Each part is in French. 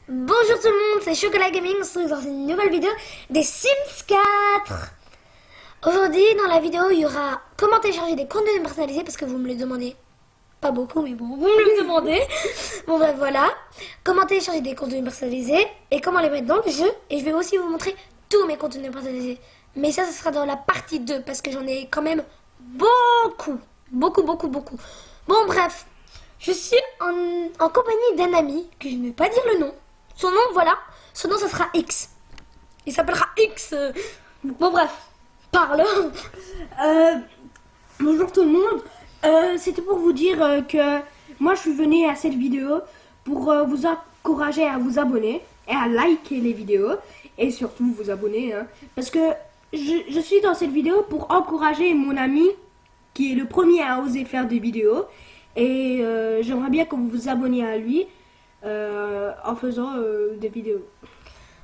Bonjour tout le monde, c'est Chocolat Gaming, on se retrouve dans une nouvelle vidéo des Sims 4. Aujourd'hui dans la vidéo il y aura comment télécharger des contenus personnalisés parce que vous me le demandez. Pas beaucoup mais bon, vous me le demandez. Bon bref voilà, comment télécharger des contenus personnalisés et comment les mettre dans le jeu. Et je vais aussi vous montrer tous mes contenus personnalisés. Mais ça, ce sera dans la partie 2 parce que j'en ai quand même beaucoup. Bon bref, je suis en compagnie d'un ami que je ne vais pas dire le nom. Son nom, voilà. Son nom, ça sera X. Il s'appellera X. Bon, bref. Parle. Bonjour tout le monde. C'était pour vous dire que moi je suis venue à cette vidéo pour vous encourager à vous abonner et à liker les vidéos et surtout vous abonner. Parce que je suis dans cette vidéo pour encourager mon ami qui est le premier à oser faire des vidéos. Et j'aimerais bien que vous vous abonniez à lui en faisant des vidéos.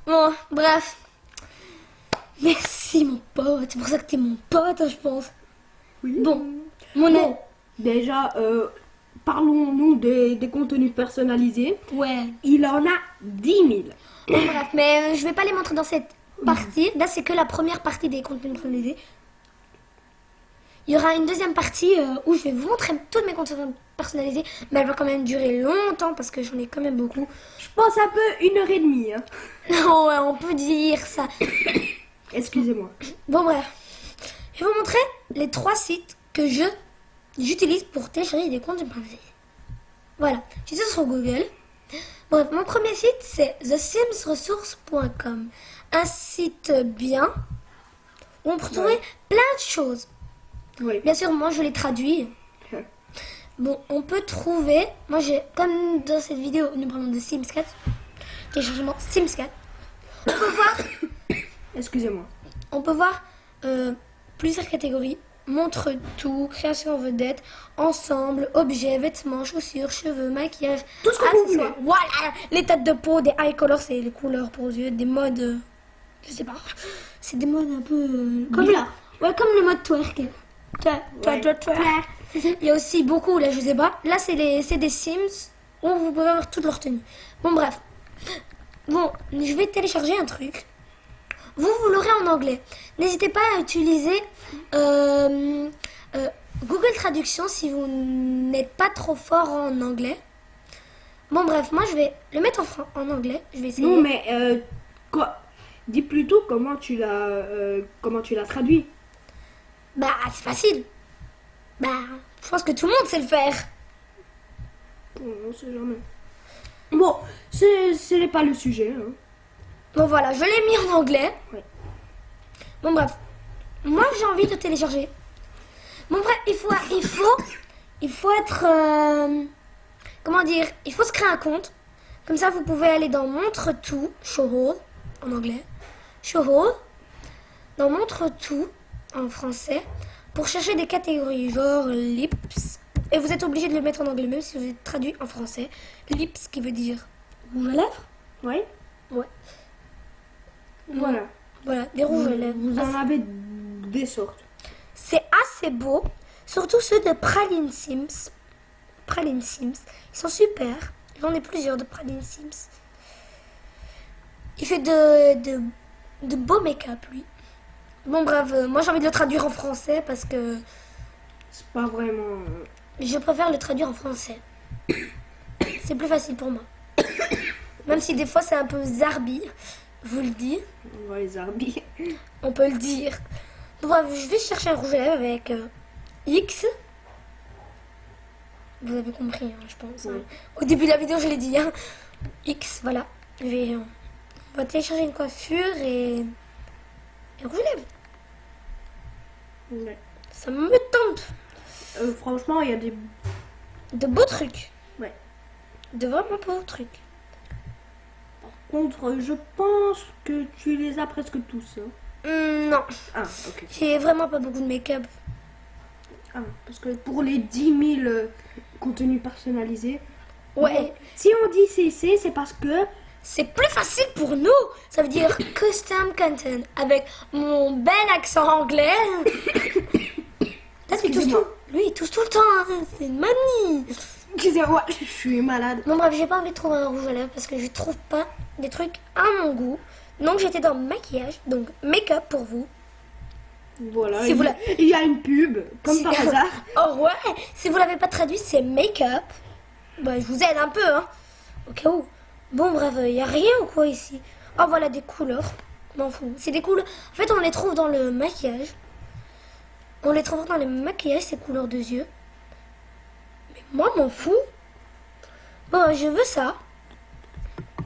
Bon, bref. Merci mon pote. C'est pour ça que t'es mon pote, hein, je pense. Oui. Bon, déjà, parlons-nous des contenus personnalisés. Ouais. Il en a 10 000. Bon, bref, mais je vais pas les montrer dans cette partie. Là, c'est que la première partie des contenus personnalisés. Il y aura une deuxième partie où je vais vous montrer tous mes contenus personnalisés. Mais elle va quand même durer longtemps parce que j'en ai quand même beaucoup. Je pense un peu 1h30. Non, ouais, on peut dire ça. Excusez-moi. Bon, bref. Je vais vous montrer les 3 sites que j'utilise pour télécharger des contenus personnalisés. Voilà. Je suis sur Google. Bref, mon premier site, c'est thesimsresource.com. Un site bien où on peut trouver plein de choses. Oui. Bien sûr, moi, je les traduis. Bon, on peut trouver... Moi, comme dans cette vidéo, nous parlons de Sims 4. Téléchargement Sims 4. On peut voir... Excusez-moi. On peut voir plusieurs catégories. Montre tout, création en vedette, ensemble, objets, vêtements, chaussures, cheveux, maquillage, Tout ce que vous voulez. Voilà, les têtes de peau, des eye colors, c'est les couleurs pour les yeux, des modes, je sais pas. C'est des modes un peu comme bizarre. comme le mode twerk. Twerk. Il y a aussi beaucoup, là je sais pas. Là c'est des Sims où vous pouvez avoir toutes leurs tenues. Bon bref. Bon, je vais télécharger un truc. Vous l'aurez en anglais. N'hésitez pas à utiliser Google Traduction si vous n'êtes pas trop fort en anglais. Bon bref, moi je vais le mettre en anglais. Je vais essayer. Non mais dis plutôt comment tu l'as traduit. Bah c'est facile. Bah je pense que tout le monde sait le faire. On sait jamais. Bon, ce n'est pas le sujet. Hein. Bon voilà, je l'ai mis en anglais. Ouais. Bon bref, moi j'ai envie de télécharger. Bon bref, il faut être, comment dire, il faut se créer un compte. Comme ça vous pouvez aller dans Montre tout, Show All en anglais, Show All, dans Montre tout en français, pour chercher des catégories genre lips. Et vous êtes obligé de le mettre en anglais même si vous êtes traduit en français. Lips qui veut dire rouge à lèvres. Oui. Ouais. Voilà. Voilà, des rouges à lèvres. Vous en avez des sortes. C'est assez beau, surtout ceux de Praline Sims. Praline Sims, ils sont super. J'en ai plusieurs de Praline Sims. Il fait de beaux make-up, lui. Bon, bref, moi j'ai envie de le traduire en français parce que C'est pas vraiment. je préfère le traduire en français. C'est plus facile pour moi. Même si des fois c'est un peu zarbi, je vous le dis. Ouais, les arbis. On peut le dire. Bon, bref, je vais chercher un rouge à lèvres avec X. Vous avez compris, hein, je pense. Oui. Hein. Au début de la vidéo, je l'ai dit. Hein. X, voilà. On va télécharger une coiffure et un rouge à lèvres. Ouais. Ça me tente. Franchement, il y a des. De beaux trucs. Ouais. De vraiment beaux trucs. Par contre, je pense que tu les as presque tous. Hein. Non, Ah, ok. j'ai vraiment pas beaucoup de make-up. Ah, parce que pour les 10 000 contenus personnalisés. Ouais. Bon, si on dit CC, c'est parce que. C'est plus facile pour nous. Ça veut dire custom content avec mon bel accent anglais. Là, lui, il tousse tout le temps. Hein. C'est une manie. Excusez-moi, je suis malade. Bon bref, j'ai pas envie de trouver un rouge à lèvres parce que je trouve pas des trucs à mon goût. Donc j'étais dans maquillage, donc make-up pour vous. Voilà, Si vous la- il y a une pub, comme Si- par hasard. Oh ouais, si vous l'avez pas traduit, c'est make-up. Bah je vous aide un peu, hein, au cas où. Bon bref, y a rien ou quoi ici? Oh voilà des couleurs, m'en fous. C'est des couleurs, en fait on les trouve dans le maquillage. On les trouve dans les maquillages, ces couleurs de yeux. Mais moi m'en fous. Bon, je veux ça.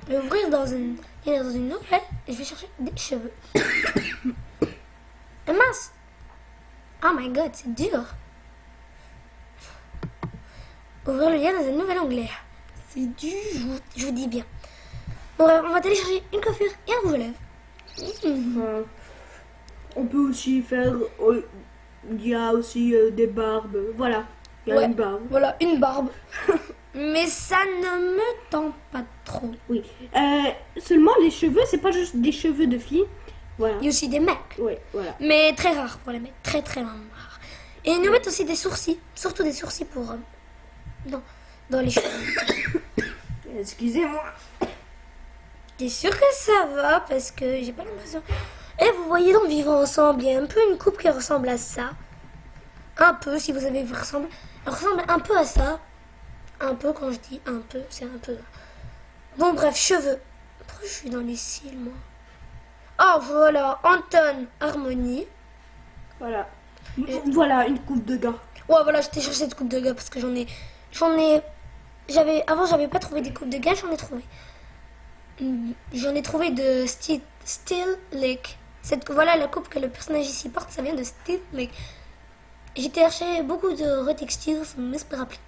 Je vais ouvrir dans une oreille et je vais chercher des cheveux. Et mince. Oh my god, c'est dur. Ouvrir le lien dans un nouvel onglet. C'est dur, je vous dis bien. Bon, on va télécharger une coiffure et un rouge à lèvres. On peut aussi faire... il y a aussi des barbes. Voilà, il y a Ouais, une barbe. voilà, une barbe. Mais ça ne me tente pas trop. Oui. Seulement les cheveux, c'est pas juste des cheveux de filles. Voilà. Il y a aussi des mecs. Oui, voilà. Mais très rare pour les mecs. Très très rare. Et ils nous mettent aussi des sourcils. Surtout des sourcils pour... dans les cheveux. Excusez-moi. T'es sûr que ça va? Parce que j'ai pas l'impression... Et vous voyez donc vivre ensemble, il y a un peu une coupe qui ressemble à ça. Un peu, si vous avez vu, elle ressemble un peu à ça. Un peu, quand je dis un peu, c'est un peu... Bon bref, cheveux. Pourquoi je suis dans les cils, moi? Oh voilà, Anton Harmonie. Voilà. Voilà, une coupe de gars. Ouais, voilà, j'étais chercher cette coupe de gars parce que avant, j'avais pas trouvé des coupes de gars, j'en ai trouvé. J'en ai trouvé de Still Lake. Voilà, la coupe que le personnage ici porte, ça vient de Still Lake. J'ai cherché beaucoup de retextures, mais c'est pas rappelé.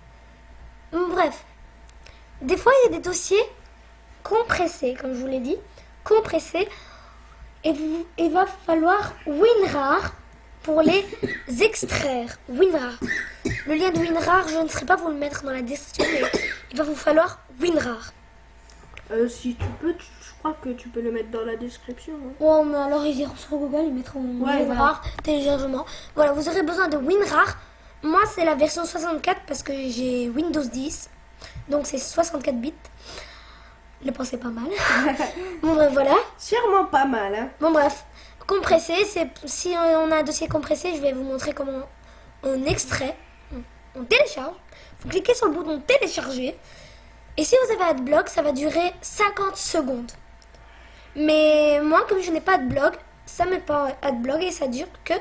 Bref. Des fois, il y a des dossiers compressés, comme je vous l'ai dit. Compressés. Et il va falloir WinRAR pour les extraire. WinRAR. Le lien de WinRAR, je ne saurais pas vous le mettre dans la description, mais il va vous falloir WinRAR. Si tu peux, je crois que tu peux le mettre dans la description. Hein. Oh, mais alors ils iront sur Google, ils mettront Ouais, WinRAR, téléchargement. Voilà, vous aurez besoin de WinRAR. Moi, c'est la version 64 parce que j'ai Windows 10. Donc, c'est 64 bits. Ne pensez pas mal. Bon, bref, voilà. Sûrement pas mal, hein. Bon, bref. Compressé, si on a un dossier compressé, je vais vous montrer comment on extrait. On télécharge. Vous cliquez sur le bouton télécharger. Et si vous avez Adblock, ça va durer 50 secondes. Mais moi, comme je n'ai pas Adblock, ça met pas Adblock et ça dure que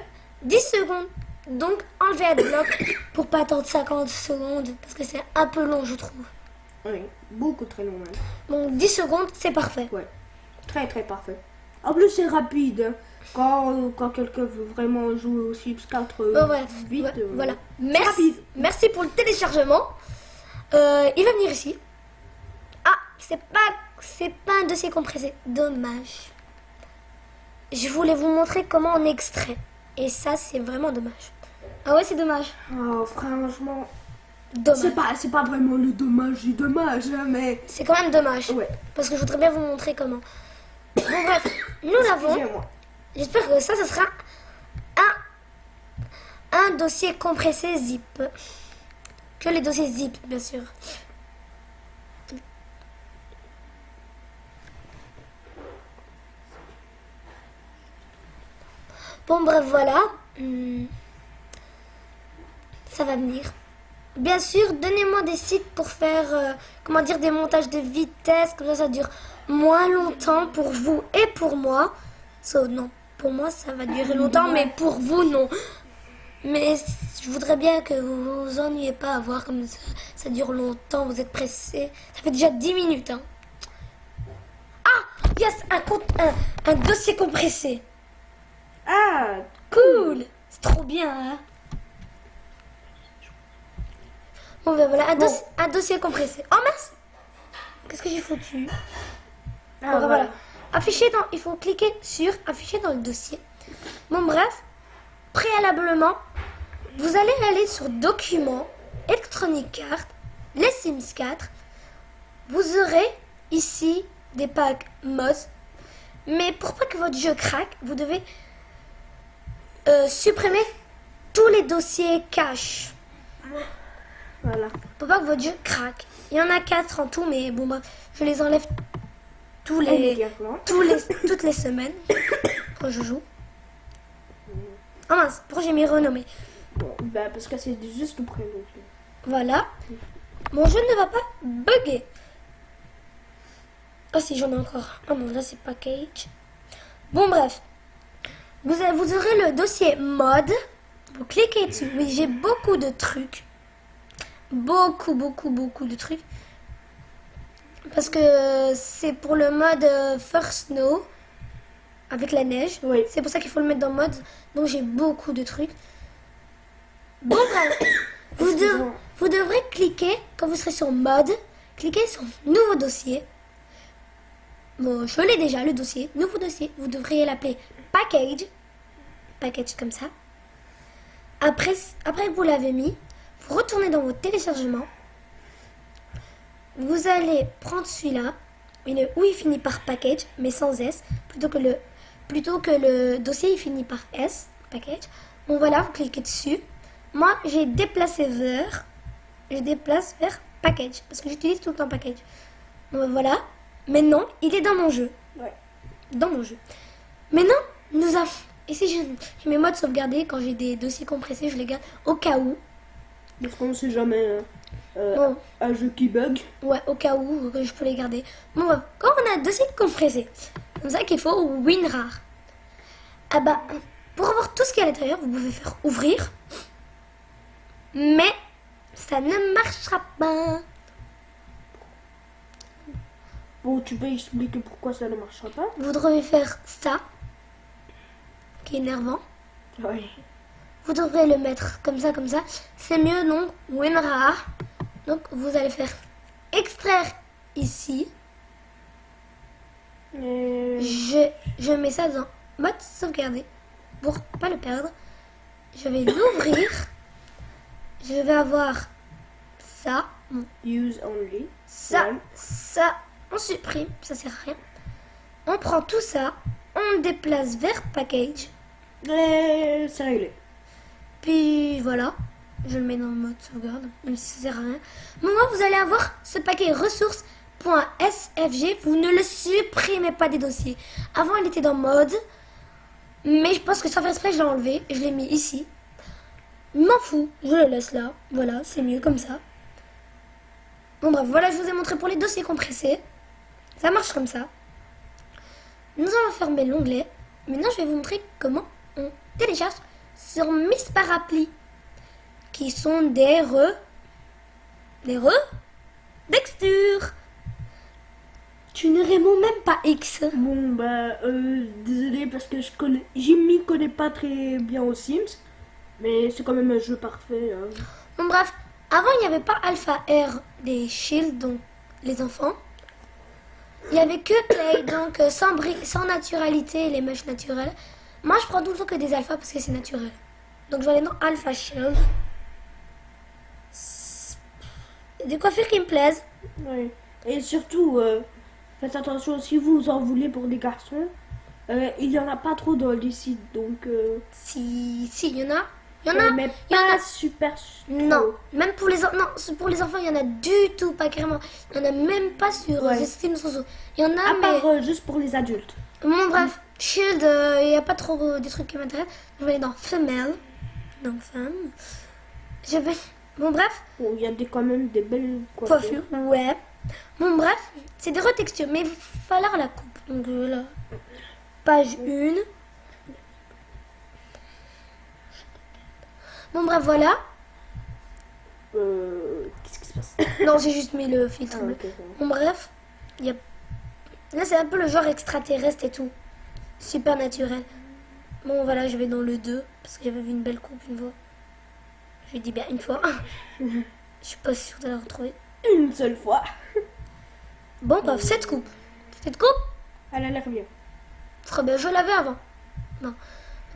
10 secondes. Donc, enlevez Adblock pour pas attendre 50 secondes parce que c'est un peu long, je trouve. Oui, beaucoup très long, même. Donc, 10 secondes, c'est parfait. Ouais, très très parfait. En plus, c'est rapide. Hein. Quand quelqu'un veut vraiment jouer au Sims 4 Bon, bref, vite. voilà. rapide. Merci pour le téléchargement. Il va venir ici. Ah, c'est pas un dossier compressé. Dommage. Je voulais vous montrer comment on extrait. Et ça, c'est vraiment dommage. Ah ouais, c'est dommage. Oh, franchement, Dommage. c'est pas vraiment le dommage du dommage, hein, mais... C'est quand même dommage. Ouais. Parce que je voudrais bien vous montrer comment. Bon, bref, nous avons... Excusez-moi. J'espère que ça sera un dossier compressé zip. Que les dossiers zip, bien sûr. Bon, bref, voilà. Ça va venir. Bien sûr, donnez-moi des sites pour faire, des montages de vitesse. Comme ça dure moins longtemps pour vous et pour moi. Non, pour moi, ça va durer longtemps, mais pour vous, non. Mais je voudrais bien que vous vous ennuyez pas à voir comme ça dure longtemps, vous êtes pressés. Ça fait déjà 10 minutes. Hein. Ah, yes, un dossier compressé. Ah, Cool. C'est trop bien, hein. Bon, ben voilà, un dossier compressé. Oh, merci. Qu'est-ce que j'ai foutu? ah, Voilà. Il faut cliquer sur afficher dans le dossier. Bon, bref, préalablement, vous allez aller sur Documents, Electronic Arts, les Sims 4. Vous aurez ici des packs mods. Mais pour pas que votre jeu craque, vous devez supprimer tous les dossiers cache. Voilà. Pour pas que votre jeu craque. Il y en a 4 en tout, mais bon, bref, je les enlève toutes les semaines quand je joue. Ah mince, pourquoi j'ai mis renommé? Bon, bah, parce que c'est juste le prénom. Voilà. Mon jeu ne va pas bugger. Ah si, j'en ai encore. Ah non, là c'est package. Bon, bref. Vous aurez le dossier mode. Vous cliquez dessus. Oui, j'ai beaucoup de trucs. Beaucoup de trucs. Parce que c'est pour le mode First Snow. Avec la neige. Oui. C'est pour ça qu'il faut le mettre dans mode. Donc j'ai beaucoup de trucs. Bon, bref. Vous devrez cliquer, quand vous serez sur mode, cliquez sur nouveau dossier. Bon, je l'ai déjà, le dossier. Nouveau dossier. Vous devriez l'appeler package. Package comme ça. Après que vous l'avez mis, vous retournez dans vos téléchargements. Vous allez prendre celui-là, où il finit par package, mais sans S, plutôt que le dossier il finit par S, package. Bon voilà, vous cliquez dessus. Moi, je déplace vers package, parce que j'utilise tout le temps package. Bon voilà, maintenant, il est dans mon jeu. Ouais. Dans mon jeu. Maintenant, nous avons... Ici, j'ai mes modes sauvegardés. Quand j'ai des dossiers compressés, je les garde au cas où. Parce qu'on ne sait jamais Bon. un jeu qui bug. Ouais, au cas où, je peux les garder. Bon, quand on a un dossier compressé, c'est comme ça qu'il faut WinRAR. Ah bah, pour avoir tout ce qui est à l'intérieur, vous pouvez faire ouvrir. Mais ça ne marchera pas. Bon, tu peux expliquer pourquoi ça ne marchera pas? Vous devez faire ça, qui est énervant. Oui. Vous devrez le mettre comme ça. C'est mieux, donc, WinRAR. Donc, vous allez faire extraire ici. Je mets ça dans mode sauvegarder pour pas le perdre. Je vais l'ouvrir. Je vais avoir ça. Use only. Ça, Ouais. ça, on supprime, ça sert à rien. On prend tout ça, on le déplace vers package. Et c'est réglé. Puis voilà, je le mets dans le mode sauvegarde, même si ça sert à rien. Bon, moi, vous allez avoir ce paquet ressources.sfg. Vous ne le supprimez pas des dossiers. Avant, il était dans mode, mais je pense que sans faire exprès, je l'ai enlevé. Je l'ai mis ici. M'en fous, je le laisse là. Voilà, c'est mieux comme ça. Bon, bref, voilà, je vous ai montré pour les dossiers compressés. Ça marche comme ça. Nous allons fermer l'onglet. Maintenant, je vais vous montrer comment on télécharge sur Miss Parapluie, qui sont des textures. Tu ne réponds même pas X. Bon, bah, désolé parce que je m'y connais pas très bien aux Sims. Mais c'est quand même un jeu parfait. Hein. Bon, bref, avant, il n'y avait pas Alpha R des Shields, donc les enfants. Il n'y avait que Clay, donc sans naturalité, les mèches naturelles. Moi, je prends tout le temps que des alphas parce que c'est naturel. Donc, je vais aller dans Alpha Shield. Des coiffures qui me plaisent. Oui. Et surtout, faites attention si vous en voulez pour les garçons. Il n'y en a pas trop dans les sites, donc... Si, il y en a. Il y en a. mais il y en pas a. super trop. Non, même pour les enfants, il y en a du tout, pas carrément. Il y en a même pas sur Ouais. Steam Soso. Il y en a, À mais... part juste pour les adultes. Bon, bref, Shield, il n'y a pas trop des trucs qui m'intéressent. Je vais aller dans Femelle. Donc, femme. Je vais... Bon, bref, Bon, il y a quand même des belles coiffure. Ouais. Bon, bref, c'est des retextures, mais il va falloir la coupe. Donc, là, page 1. Bon, bref, voilà. Qu'est-ce qui se passe? Non, j'ai juste mis le filtre Ah, bleu. ok, ça va. Bon, bref, il y a... Là, c'est un peu le genre extraterrestre et tout. Super naturel. Bon, voilà, je vais dans le 2, parce que j'avais vu une belle coupe une fois. Je dis bien une fois. Je suis pas sûre de la retrouver. Une seule fois. Bon, bref, cette coupe. Cette coupe, Elle a l'air bien. très bien. Je l'avais avant. Non.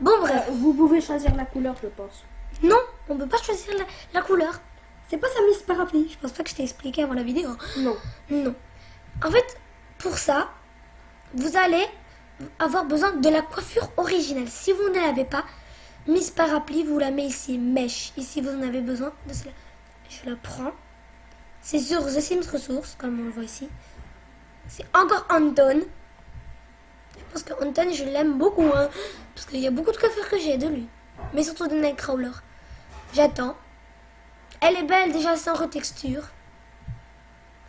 Bon, bref. Vous pouvez choisir la couleur, je pense. Non, on peut pas choisir la couleur. C'est pas ça, Miss Parapluie. Je pense pas que je t'ai expliqué avant la vidéo. Non. Non. En fait, pour ça, vous allez avoir besoin de la coiffure originale. Si vous ne l'avez pas, Miss Parapluie vous la met ici, mèche. Ici, vous en avez besoin de cela. Je la prends. C'est sur The Sims Resources, comme on le voit ici. C'est encore Anton. Je pense que Anton, je l'aime beaucoup, hein, parce qu'il y a beaucoup de coffres que j'ai de lui. Mais surtout de Nightcrawler. J'attends. Elle est belle déjà sans retexture.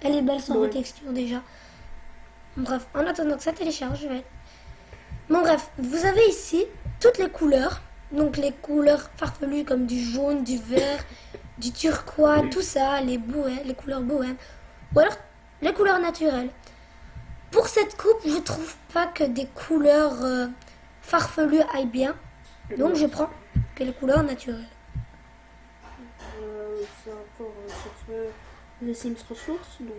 Elle est belle sans retexture déjà. Bref, en attendant que ça télécharge, je vais... Bon bref, vous avez ici toutes les couleurs. Donc les couleurs farfelues comme du jaune, du vert, du turquoise, tout ça, les bohèmes, les couleurs bohèmes. Ou alors les couleurs naturelles. Pour cette coupe, je trouve pas que des couleurs farfelues aillent bien. Donc je prends que les couleurs naturelles. C'est encore sur The Sims Resources, donc...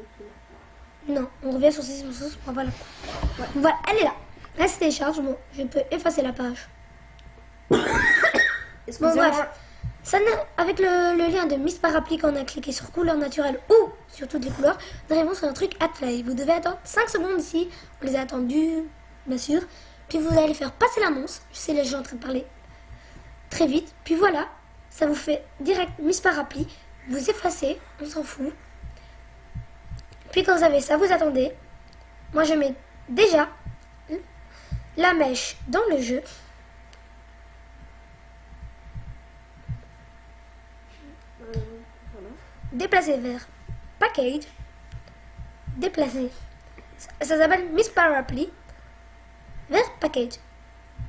Non, on revient sur ces sources pour avoir la coupe. Ouais. Voilà, elle est là. Là, c'est télécharge. Bon, je peux effacer la page. Bon, bref. Ça, avec le lien de Miss Parapluie, quand on a cliqué sur couleurs naturelles ou sur toutes les couleurs, nous arrivons sur un truc AdPlay. Vous devez attendre 5 secondes ici. On les a attendus, bien sûr. Puis vous allez faire passer l'annonce. Je sais, les gens en train de parler très vite. Puis voilà, ça vous fait direct Miss Parapluie. Vous effacez, on s'en fout. Puis quand vous avez ça, vous attendez. Moi, je mets déjà la mèche dans le jeu. Déplacer vers Package. Déplacer. Ça s'appelle Miss Parapluie vers Package.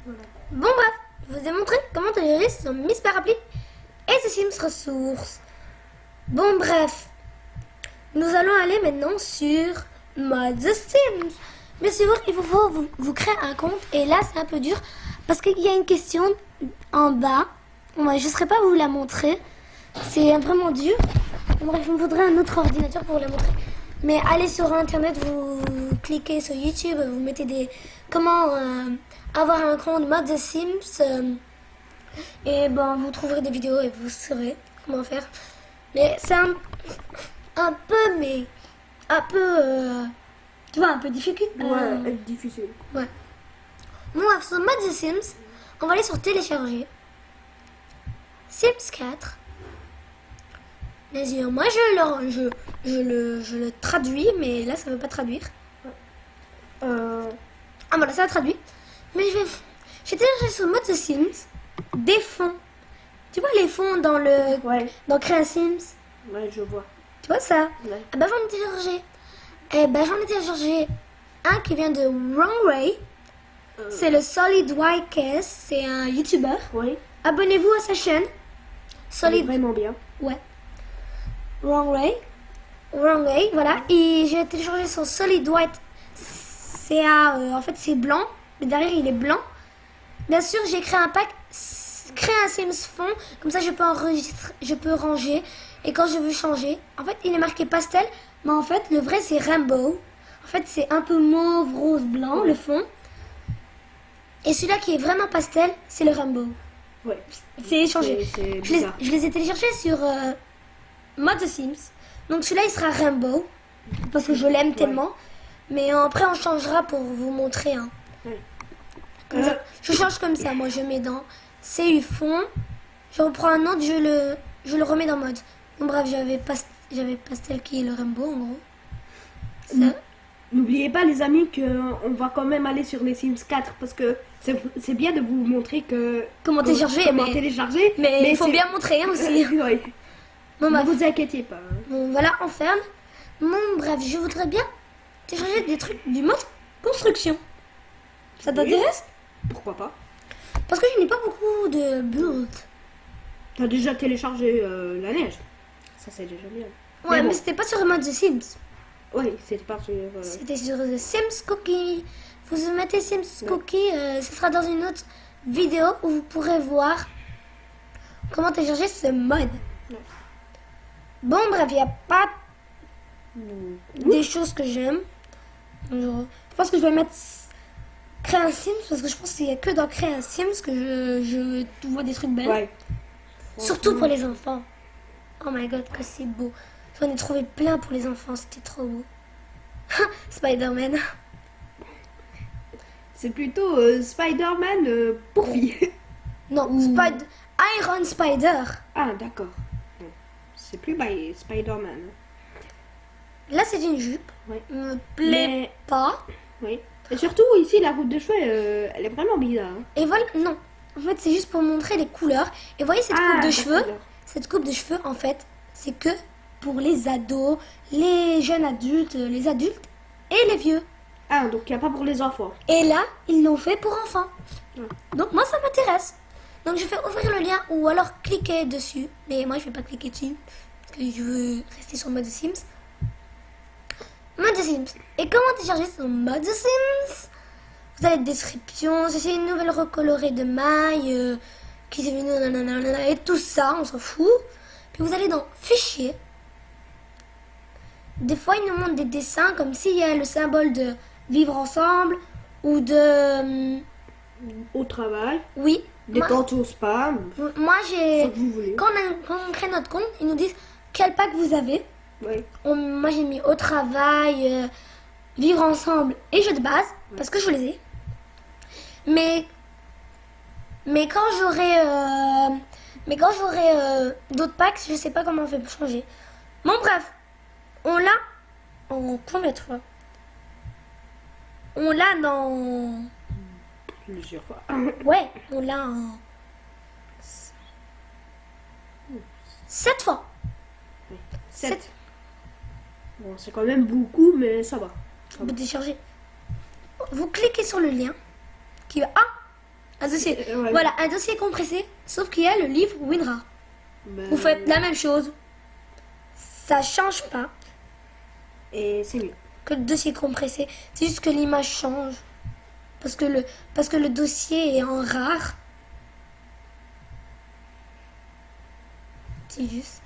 Voilà. Bon bref, je vous ai montré comment télécharger sur Miss Parapluie et The Sims Resources. Bon bref, nous allons aller maintenant sur Mod The Sims. Bien sûr, il faut vous créer un compte et là c'est un peu dur parce qu'il y a une question en bas. Moi, je ne saurais pas vous la montrer. C'est vraiment dur. Bref, il me faudrait un autre ordinateur pour vous la montrer. Mais allez sur internet, vous cliquez sur YouTube, vous mettez des... Comment avoir un compte Mod The Sims. Et ben, vous trouverez des vidéos et vous saurez comment faire. Mais c'est un peu, mais... Un peu... tu vois, un peu difficile. Ouais, difficile. Ouais. Bon, sur Mod The Sims, on va aller sur télécharger. Sims 4. Bien sûr, moi je le traduis, mais là ça ne veut pas traduire. Ah voilà, ça a traduit. Mais j'ai téléchargé sur Mod The Sims des fonds. Tu vois les fonds dans le dans Créa Sims? Ouais, je vois. Tu vois ça? Ouais. Ah bah j'en ai téléchargé. Eh ben j'en ai téléchargé un qui vient de Wrong Way. C'est le Solid White Case, c'est un YouTuber. Oui. Abonnez-vous à sa chaîne. C'est vraiment bien. Ouais. Wrong Way, voilà. Et j'ai téléchargé son Solid White CA. En fait, c'est blanc. Le derrière, il est blanc. Bien sûr, j'ai créé un pack. Créer un Sims fond. Comme ça, je peux enregistrer, je peux ranger. Et quand je veux changer, en fait, il est marqué pastel. Mais en fait, le vrai, c'est rainbow. En fait, c'est un peu mauve, rose, blanc, le fond. Et celui-là qui est vraiment pastel, c'est le rainbow. Ouais. C'est échangé. Je les ai téléchargés sur Mod The Sims. Donc celui-là il sera Rainbow parce que je l'aime tellement. Mais après on changera pour vous montrer. Hein. Comme ça. Je change comme ça. Moi je mets dans CU fond. Je reprends un autre, je le remets dans mode. Bon bref, j'avais pastel qui est le Rainbow en gros. Ça. N'oubliez pas les amis qu'on va quand même aller sur les Sims 4 parce que c'est bien de vous montrer comment télécharger. Mais il faut bien montrer hein, aussi. Oui. Bon, ne vous inquiétez pas. Bon voilà, on ferme. Bon bref, je voudrais bien télécharger des trucs du mode construction. Ça t'intéresse? Pourquoi pas? Parce que je n'ai pas beaucoup de build. T'as déjà téléchargé la neige. Ça c'est déjà bien. Ouais, mais c'était pas sur le mode The Sims. Oui, c'était pas sur... C'était sur The Sims Cookie. Vous mettez Sims Cookie, ce sera dans une autre vidéo où vous pourrez voir comment télécharger ce mode. Ouais. Bon, bref, il n'y a pas des choses que j'aime. Je pense que je vais mettre Créer un Sims parce que je pense qu'il n'y a que dans Créer un Sims que je vois des trucs belles. Ouais. Surtout pour les enfants. Oh my god, que c'est beau. J'en ai trouvé plein pour les enfants, c'était trop beau. Spider-Man. C'est plutôt Spider-Man pour filles. Non, Iron Spider. Ah, d'accord. c'est plus Spider-Man. Là, c'est une jupe. Ouais. Me plaît Mais- pas. Oui. Et surtout, ici, la coupe de cheveux, elle est vraiment bizarre. Hein. Et voilà, non. En fait, c'est juste pour montrer les couleurs. Et voyez cette coupe de cheveux. d'accord. Cette coupe de cheveux, en fait, c'est que pour les ados, les jeunes adultes, les adultes et les vieux. Ah, donc il n'y a pas pour les enfants. Et là, ils l'ont fait pour enfants. Ouais. Donc moi, ça m'intéresse. Donc je vais ouvrir le lien ou alors cliquer dessus. Mais moi, je vais pas cliquer dessus parce que je veux rester sur mode Sims. Mode Sims. Et comment télécharger sur mode Sims? Vous avez description, c'est une nouvelle recolorée de maille qui s'est nanana, et tout ça, on s'en fout. Puis vous allez dans fichier. Des fois, ils nous montrent des dessins comme s'il y a le symbole de vivre ensemble ou de Au travail, oui. des Moi, comptes au spa, moi, ce j'ai que vous voulez. quand on crée notre compte, ils nous disent quel pack vous avez. Oui. Moi, j'ai mis au travail, vivre ensemble et jeux de base parce que je les ai. Mais quand j'aurai d'autres packs, je sais pas comment on fait pour changer. Bon bref, on l'a en combien de fois? On l'a dans Plusieurs fois. ouais, on l'a en 7 fois. 7. Bon, c'est quand même beaucoup, mais ça va. Vous téléchargez. Vous cliquez sur le lien qui va un dossier. Ouais. Voilà, un dossier compressé, sauf qu'il y a le livre WinRAR. Ben, Vous faites la même chose. Ça change pas Et c'est mieux. que le dossier compressé. C'est juste que l'image change. Parce que le dossier est en rare. C'est juste.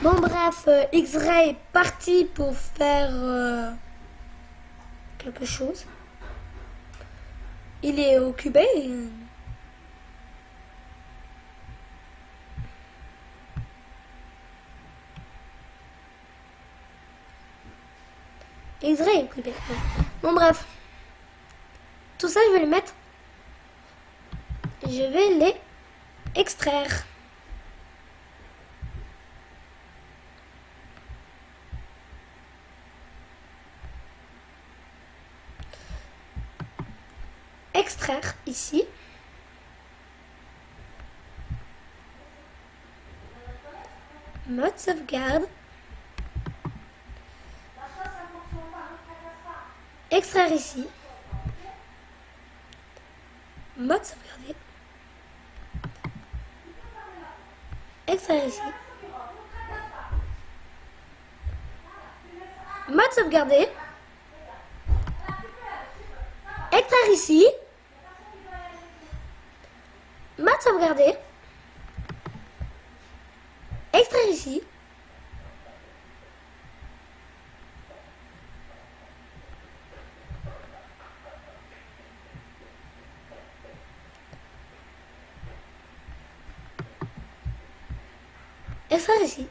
Bon bref, X-Ray est parti pour faire quelque chose. Il est occupé. X-Ray est occupé. Bon bref. Tout ça, je vais les mettre. Je vais les extraire. Extraire ici. Mode sauvegarde. Extraire ici. Mode sauvegarder. Extraire ici. Mode sauvegarder. Extraire ici. Mode sauvegarder. Extraire ici. Extraire ici.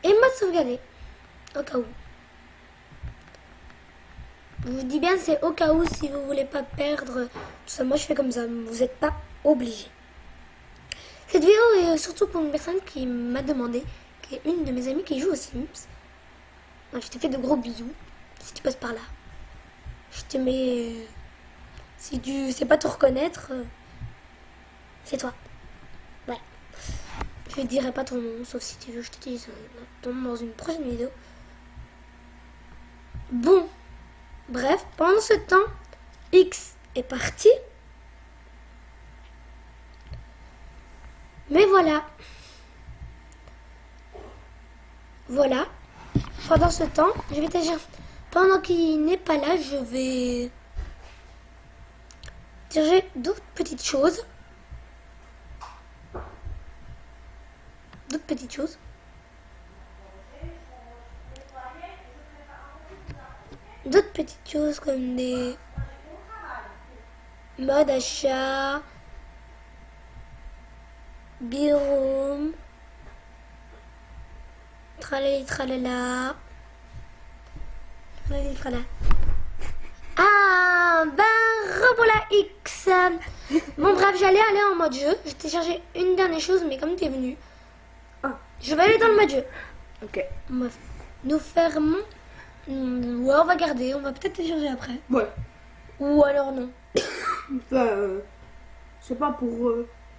Et mode sauvegarder. Au cas où. Je vous dis bien, c'est au cas où si vous voulez pas perdre. Tout ça, moi je fais comme ça. Vous n'êtes pas obligé. Cette vidéo est surtout pour une personne qui m'a demandé, qui est une de mes amies qui joue aux Sims. Donc, je te fais de gros bisous. Si tu passes par là. Je te mets. Si tu sais pas te reconnaître, c'est toi. Voilà. Je ne dirai pas ton nom, sauf si tu veux que je te dise ton nom dans une prochaine vidéo. Bon. Bref, pendant ce temps, X est parti. Mais voilà. Voilà. Pendant ce temps, je vais déjà... Pendant qu'il n'est pas là, je vais... diriger d'autres petites choses. D'autres petites choses. D'autres petites choses comme des modes achat, bureau, tralali tralala, tralali tralala. Ah, ben revoilà X. Bon bref, j'allais aller en mode jeu. J'ai téléchargé une dernière chose, mais comme tu es venu, Ah. je vais aller dans le mode jeu. Ok. Bref, nous fermons. Ouais, on va garder, on va peut-être télécharger après. Ouais. Ou alors non. C'est pas pour...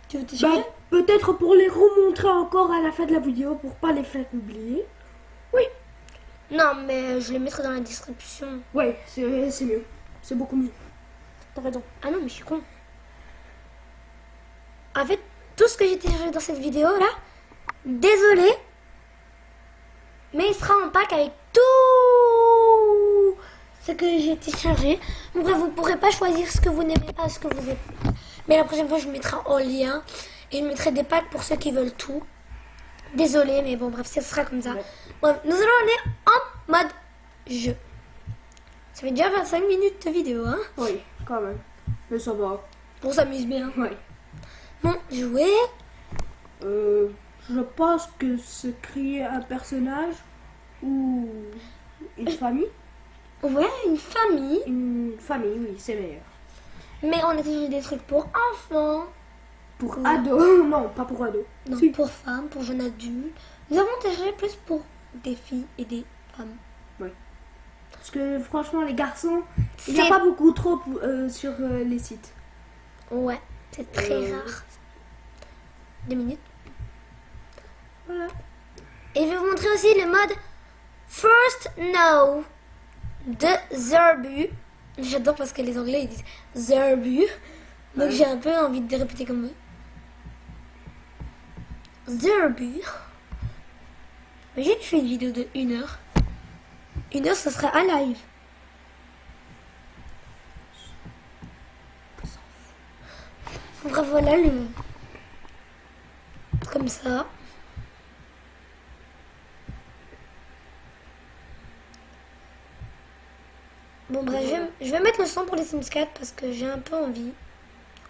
Tu veux télécharger? peut-être pour les remontrer encore à la fin de la vidéo pour pas les faire oublier. Oui. Non, mais je les mettrai dans la description. Ouais, c'est mieux. C'est beaucoup mieux. T'as raison. Ah non, mais je suis con. En fait, tout ce que j'ai téléchargé dans cette vidéo là, désolé, mais il sera en pack avec tout ce que j'ai téléchargé. Donc bref, vous pourrez pas choisir ce que vous n'aimez pas, ce que vous aimez. Mais la prochaine fois, je mettrai en lien et je mettrai des packs pour ceux qui veulent tout. Désolé, mais bon, bref, ça sera comme ça. Ouais. Bref, nous allons aller en mode jeu. Ça fait déjà 25 minutes de vidéo, hein. Oui, quand même. Mais ça va. On s'amuse bien. Ouais. Bon, jouer. Je pense que c'est créer un personnage ou une famille. Ouais, une famille. Une famille, oui, c'est meilleur. Mais on a déjà des trucs pour enfants. Pour Ouais. ados. Non, pas pour ados. Non, Si. pour femmes, pour jeunes adultes. Nous avons téléchargé plus pour des filles et des femmes. Parce que franchement, les garçons, il n'y a C'est- pas beaucoup trop sur les sites. Ouais, c'est très rare. 2 minutes. Voilà. Et je vais vous montrer aussi le mode First No de Zerbu. J'adore parce que les Anglais ils disent Zerbu. Donc Ouais. j'ai un peu envie de répéter comme eux. Zerbu. Imagine je fais une vidéo de 1 heure. 1 heure, ça sera un live. Bref, voilà le... Comme ça. Bon bref, je vais mettre le son pour les Sims 4 parce que j'ai un peu envie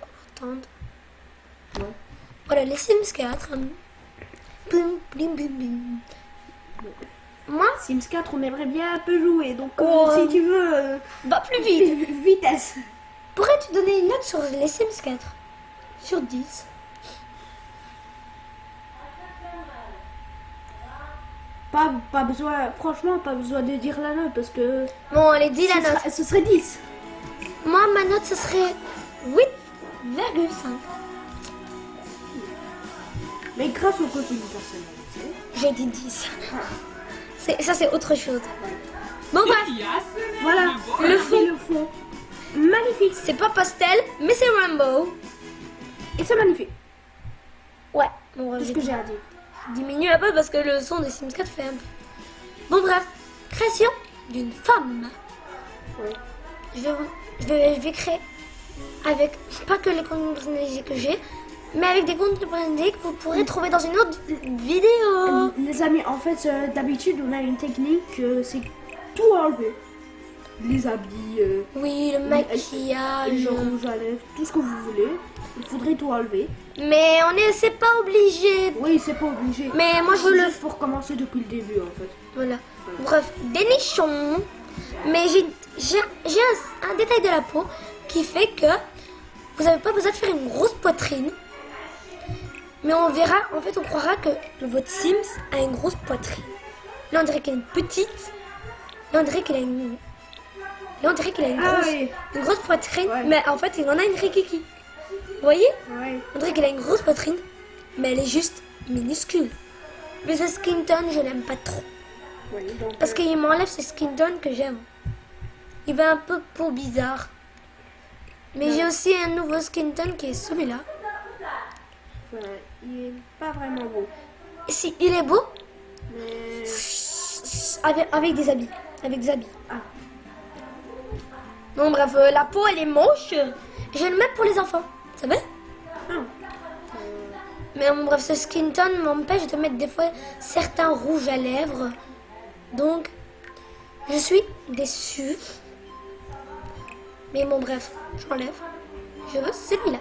qu'on l'entende. Ouais. Voilà, les Sims 4. Boum, blim, blim, blim. Moi, Sims 4, on aimerait bien un peu jouer. Donc, Oh. si tu veux, va plus vite. vitesse. Pourrais-tu donner une note sur les Sims 4 sur 10? Pas besoin, franchement, pas besoin de dire la note parce que Bon, allez, dis la note. ce serait 10. Moi, ma note, ce serait 8,5. Mais grâce au contenu personnalisé. J'ai dit 10. Ça, c'est autre chose. Bon, bref, Voilà, Le fond. le fond. Magnifique. c'est pas pastel, mais c'est rainbow. Et c'est magnifique. Ouais, bon, bref, C'est ce que j'ai à dire. diminue un peu parce que le son des Sims 4 fait un peu. Bon, bref, création d'une femme. Ouais. Je vais créer avec pas que les contenus personnalisés que j'ai, mais avec des contenus personnalisés que vous pourrez trouver dans une autre vidéo. Les amis, en fait, d'habitude, on a une technique, c'est tout enlever. Les habits, Oui, le maquillage. le rouge à lèvres, tout ce que vous voulez. Il faudrait tout enlever. Mais c'est pas obligé. Oui, c'est pas obligé. Mais moi, je veux le... Juste pour commencer depuis le début, en fait. Voilà. Bref, des nichons. Mais j'ai un détail de la peau qui fait que vous n'avez pas besoin de faire une grosse poitrine. Mais on verra, en fait, on croira que votre Sims a une grosse poitrine. Là, on dirait qu'elle est petite. Là, on dirait qu'il a une... Là, on dirait qu'il a Ah oui. une grosse poitrine. Ouais. Mais en fait, il en a une rikiki. Vous voyez? Ouais. On dirait qu'elle a une grosse poitrine. Mais elle est juste minuscule. Mais ce skin tone, je l'aime pas trop. Ouais, donc, Parce qu'il m'enlève ce skin tone que j'aime. Il va un peu peau bizarre. Mais j'ai aussi un nouveau skin tone qui est celui-là. il est pas vraiment beau. Si, il est beau Mais... avec des habits. Avec des habits. Ah. Bon bref, la peau elle est moche. Je vais le mettre pour les enfants. Ça va? Ah. Mais bon, bref, ce skin tone m'empêche de mettre des fois certains rouges à lèvres. Donc, je suis déçue. Mais bon, bref, j'enlève. Je veux celui-là.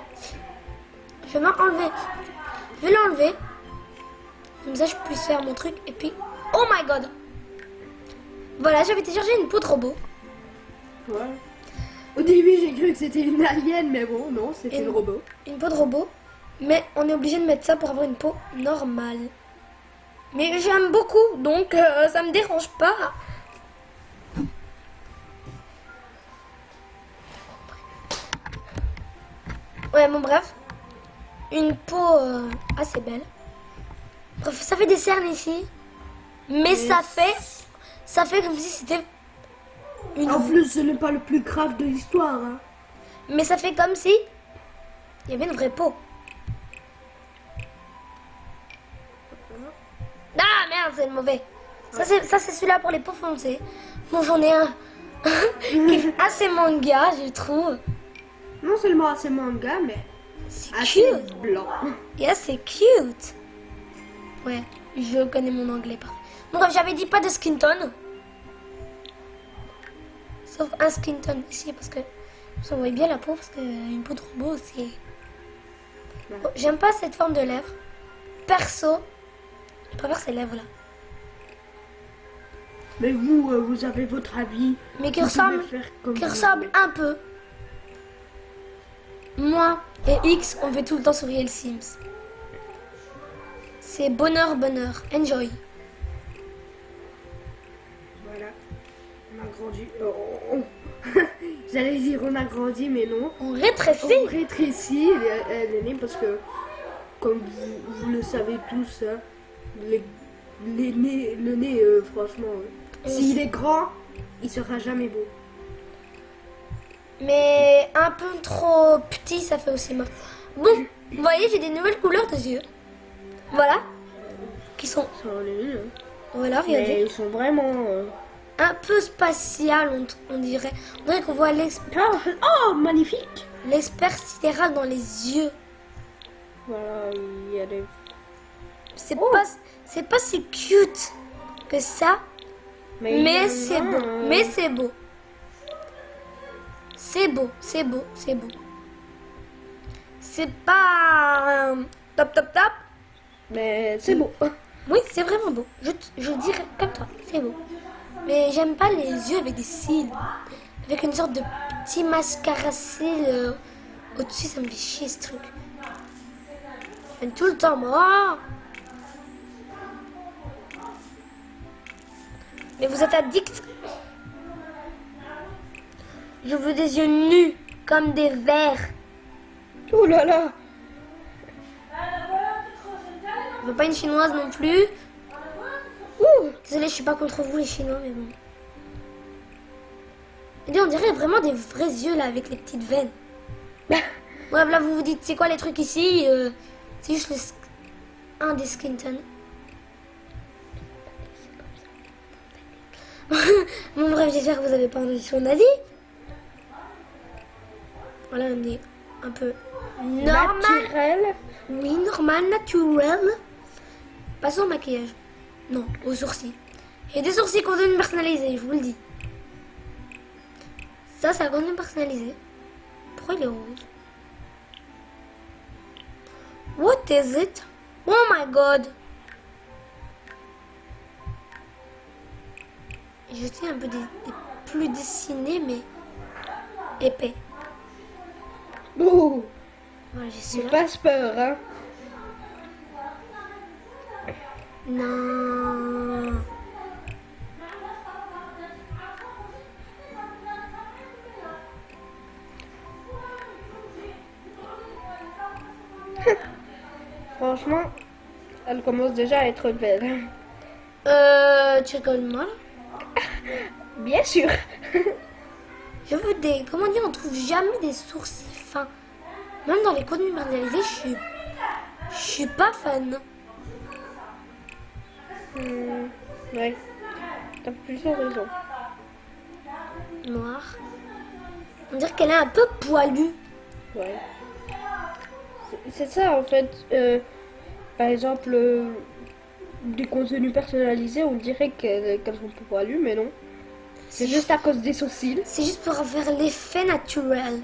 Je vais enlever. Je vais l'enlever. Comme ça, je puisse faire mon truc. Et puis, oh my god! Voilà, j'avais téléchargé une peau trop beau. Ouais. Au début, j'ai cru que c'était une alien, mais bon, non, c'était Une- une robot. Une peau de robot. Mais on est obligé de mettre ça pour avoir une peau normale. Mais j'aime beaucoup, donc ça me dérange pas. Ouais, bon bref. Une peau assez belle. Bref, ça fait des cernes ici. Mais ça fait comme si c'était une... En plus, ce n'est pas le plus grave de l'histoire. Hein. Mais ça fait comme si il y avait une vraie peau. Ah merde, c'est le mauvais. Ça c'est celui-là pour les peaux foncées. Bon, j'en ai un qui est assez manga, je trouve. Non seulement assez manga, mais C'est assez cute. blanc. Et là, c'est cute. Ouais, je connais mon anglais parfait. Bon, bref, j'avais dit pas de skin tone. Sauf un skin tone ici, parce que on voit bien la peau, parce qu'une peau de robot, c'est... Bon, j'aime pas cette forme de lèvres. Perso, je préfère ces lèvres-là. Mais vous, vous avez votre avis. Mais qui Vous ressemble, pouvez faire comme qui vous ressemble voulez. un peu. Moi et X, on fait tout le temps sourire le Sims. C'est bonheur, bonheur. Enjoy. Voilà. On a grandi. J'allais dire on a grandi, mais non. On rétrécit. On rétrécit elle est née parce que, comme vous le savez tous, hein, le nez, franchement, s'il est grand, il sera jamais beau. Mais un peu trop petit, ça fait aussi mal. Bon, vous voyez, j'ai des nouvelles couleurs de yeux. Voilà. Qui sont... Ça en est une, hein. Voilà, Mais regardez. ils sont vraiment. Un peu spatial, on dirait. On dirait qu'on voit Oh, magnifique! l'espère sidéral dans les yeux. Voilà, il y a des. C'est pas si cute que ça. Mais c'est beau. Mais c'est beau. C'est beau, c'est beau, c'est beau. C'est pas top, top, top. Mais c'est beau. Oui, c'est vraiment beau. Je dirais comme toi, c'est beau. Mais j'aime pas les yeux avec des cils. Avec une sorte de petit mascara cils au-dessus, ça me fait chier ce truc. Je fais tout le temps, moi. Mais vous êtes addict. Je veux des yeux nus, comme des vers. Oh là là! Je veux pas une chinoise non plus. Ouh, désolée, je suis pas contre vous les chinois, mais bon. Et on dirait vraiment des vrais yeux là, avec les petites veines. Bref, là vous vous dites, c'est quoi les trucs ici c'est juste un des skin tones. Bon bref, j'espère que vous avez pas entendu ce qu'on a dit. Voilà, on est un peu normal. Naturel. Oui, normal, naturel. Passons au maquillage. Non, aux sourcils. J'ai des sourcils contenu personnalisés, je vous le dis. Ça, c'est un contenu personnalisé. Pourquoi il est rose? What is it? Oh my god. Je sais un peu des plus dessinés, mais épais. Oh, Voilà, j'ai j'ai celui-là. pas peur, hein. Non. Franchement, elle commence déjà à être belle. Tu rigoles mal? Bien sûr. Je veux des... Comment dire, on trouve jamais des sourcils fins. Même dans les contenus personnalisés, je suis pas fan. Ouais. T'as plusieurs raisons. Noir. On dirait qu'elle est un peu poilue. Ouais. C'est ça en fait. Par exemple, des contenus personnalisés, on dirait qu'elles sont peu poilues, mais non. C'est juste à cause des sourcils. C'est juste pour faire l'effet naturel.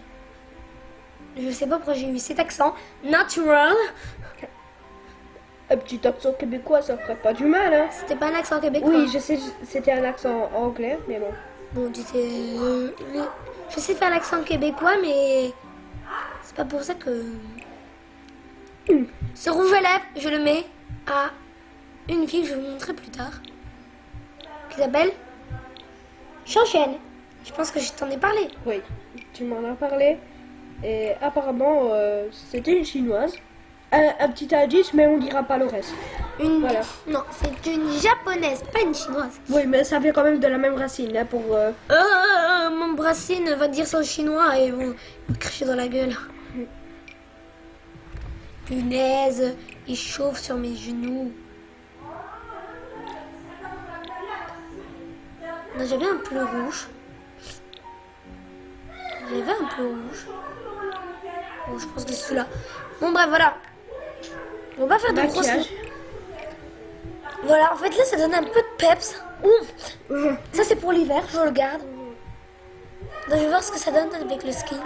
Je sais pas pourquoi j'ai eu cet accent. Natural. Un petit accent québécois, ça ferait pas du mal, hein. C'était pas un accent québécois. Oui, je sais, c'était un accent anglais, mais bon. Bon, tu sais... Je sais faire l'accent québécois, mais c'est pas pour ça que... Ce rouge à lèvres, je le mets à une fille que je vais vous montrer plus tard. Qui s'appelle Chanchen. Je pense que je t'en ai parlé. Oui, tu m'en as parlé. Et apparemment, c'était une chinoise. Un petit indice, mais on dira pas le reste. Voilà. Non, c'est une japonaise, pas une chinoise. Oui, mais ça vient quand même de la même racine. Hein, pour, Mon brassine va dire ça en chinois et vont me cracher dans la gueule. Punaise, il chauffe sur mes genoux. Non, j'avais un peu rouge. Bon, je pense que c'est celui-là. Bon, bref, voilà. On va pas faire de grosses... maquillage. Voilà, en fait, là, ça donne un peu de peps. Ouh. Ça, c'est pour l'hiver, je le garde. Donc, je vais voir ce que ça donne avec le skin.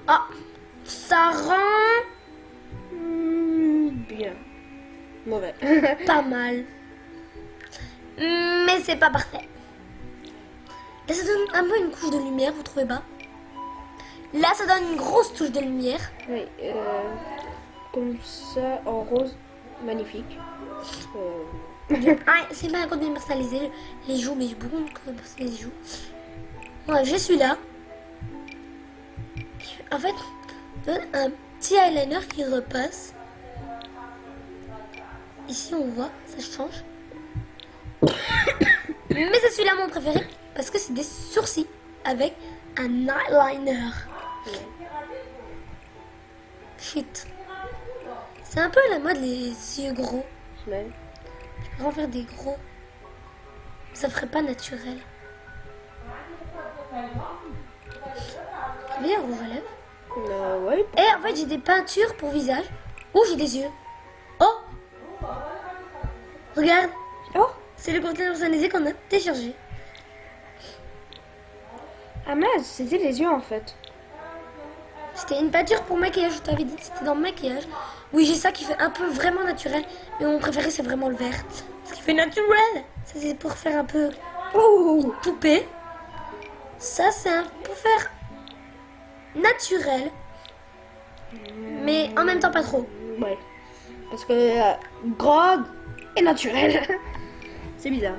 Ah, ça rend Bien. Mauvais. pas mal. Mais c'est pas parfait. Là, ça donne un peu une couche de lumière, vous trouvez pas? Là, ça donne une grosse touche de lumière. Oui, comme ça, en rose, magnifique. Ah, c'est pas un contenu personnalisé, les joues, mais j'ai beaucoup de personnaliser les joues. Ouais, je suis là. En fait, donne un petit eyeliner qui repasse. Ici, on voit, ça change. Mais c'est celui-là mon préféré parce que c'est des sourcils avec un eyeliner. Shit. C'est un peu à la mode les yeux gros. Ouais. Je peux en faire des gros. Ça ferait pas naturel. Bien rouge à lèvres. Ouais. Et en fait, j'ai des peintures pour visage. Oh, j'ai des yeux. Oh! Regarde. Oh, C'est le contenu personnalisé qu'on a téléchargé. ah mince, c'était les yeux en fait. C'était une peinture pour maquillage, je t'avais dit. C'était dans le maquillage. Oui, j'ai ça qui fait un peu vraiment naturel. Mais mon préféré, c'est vraiment le vert. Ce qui fait naturel. Ça, c'est pour faire un peu Oh, poupée. Ça, c'est pour faire naturel. Mais en même temps, pas trop. ouais. Parce que grande et naturelle. C'est bizarre.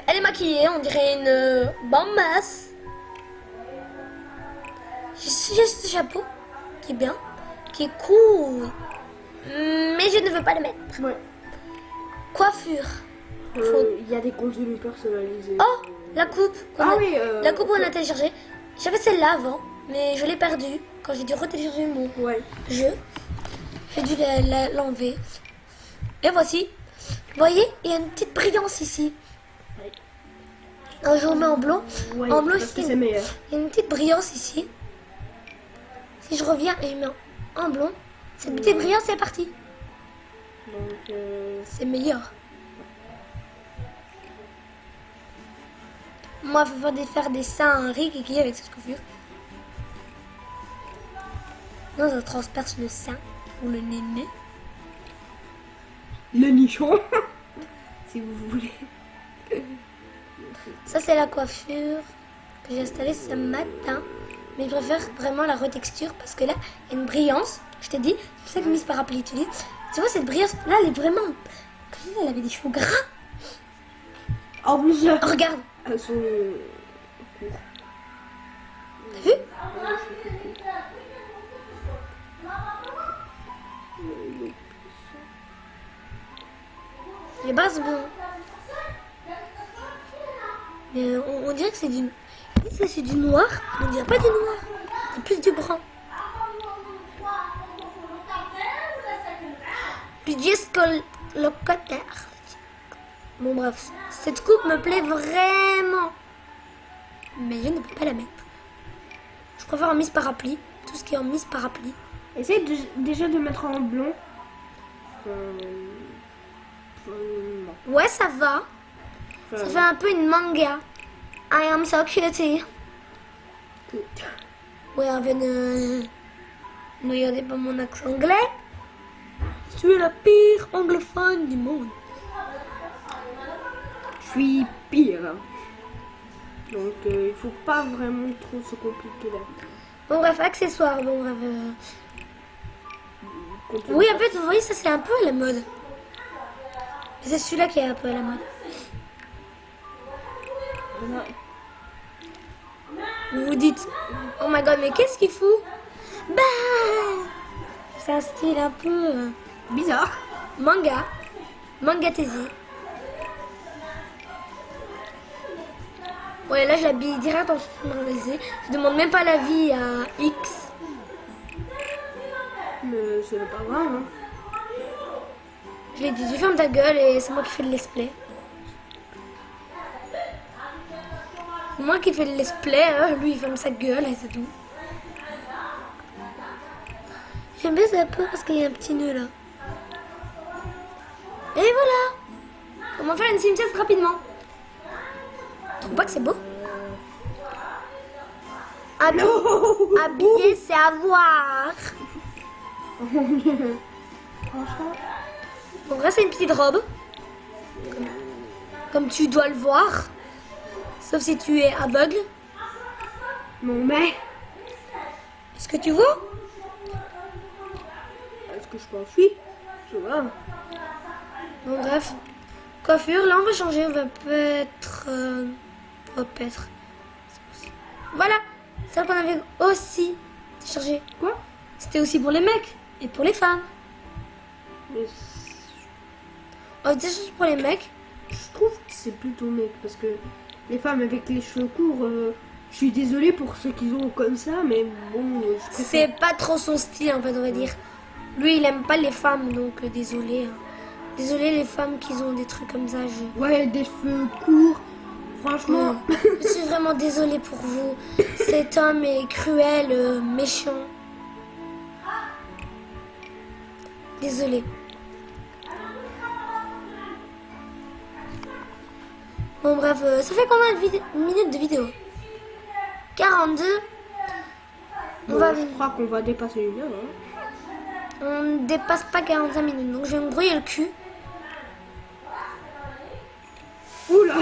Elle est maquillée, on dirait une bambasse. J'ai ce chapeau qui est bien, qui est cool. Mais je ne veux pas le mettre. Ouais. Coiffure. Il y a des contenus personnalisés. Oh, la coupe. La coupe on a téléchargée. J'avais celle-là avant, mais je l'ai perdue quand j'ai dû retélécharger mon Ouais. jeu. J'ai dû l'enlever. Et voici. Vous voyez, il y a une petite brillance ici. Ouais. Alors, je remets en blond. Ouais, En bleu, parce que ici, c'est meilleur. il y a une petite brillance ici. Si je reviens et je mets en blond, cette petite brillance est partie. Donc, C'est meilleur. Moi, il faut faire des seins à Henri qui avec cette coiffure. Non, ça transperce le sein ou le néné. le nichon. Si vous voulez. Ça, c'est la coiffure que j'ai installée ce matin. Mais je préfère vraiment la retexture parce que là, il y a une brillance. Je t'ai dit, c'est ça que Miss Parapluie utilise. Tu vois, cette brillance, là, elle est vraiment... Comme si elle avait des cheveux gras. En plus, Oh, regarde, elles sont courtes. t'as vu? Les bases, bon. Mais on dirait que c'est du... Ça, c'est du noir. On dirait pas du noir. C'est plus du brun. Plus disque locataire. Bon, bref. Cette coupe me plaît vraiment. Mais je ne peux pas la mettre. Je préfère en Miss Parapluie. Tout ce qui est en Miss Parapluie. Essaye déjà de mettre en blond. Non. Ouais, ça va. Ça fait un peu une manga. I am so cutie. Ouais, avec ne regardez pas mon accent anglais. Tu es la pire anglophone du monde. Je suis pire. Donc il faut pas vraiment trop se compliquer là. Bon bref, accessoires, bon bref. Oui, en fait, vous voyez, ça c'est un peu à la mode. C'est celui-là qui est un peu à la mode. Voilà. Vous vous dites, oh my god, mais qu'est-ce qu'il fout? Bah, c'est un style un peu Bizarre. manga. Manga Tesi. Ouais, là je l'habille direct en manga Tesi. Je demande même pas l'avis à X. Mais c'est pas grave. Hein. Je lui ai dit, tu fermes ta gueule et c'est moi qui fais le let's play. C'est moi qui fais le let's play, hein. Lui il ferme sa gueule et c'est tout. J'aime bien ça peu parce qu'il y a un petit nœud là. Et voilà. Comment faire une cimetière rapidement? Tu trouves pas que c'est beau? Habiller, c'est avoir. Franchement. Bon, là, c'est une petite robe. Comme tu dois le voir. Sauf si tu es aveugle. Non mais. Est-ce que tu vois? Est-ce que je pense oui? Je vois. Bon, bref. Coiffure, là, on va changer. On va peut-être... Voilà. Celle qu'on avait aussi changé. Quoi? C'était aussi pour les mecs et pour les femmes. Mais On va déjà changer pour les mecs. je trouve que c'est plutôt mec parce que les femmes avec les cheveux courts, je suis désolée pour ceux qui ont comme ça, mais bon, je préfère. C'est pas trop son style, en fait, on va dire. Lui, il aime pas les femmes, donc désolé. Hein. Désolé les femmes qui ont des trucs comme ça. Ouais, des cheveux courts. Franchement, Je suis vraiment désolée pour vous. Cet homme est cruel, méchant. Désolée. Bon bref, ça fait combien de minutes de vidéo? 42. On va... je crois qu'on va dépasser une heure. Hein. On ne dépasse pas 45 minutes, donc je vais me brouiller le cul. Oula.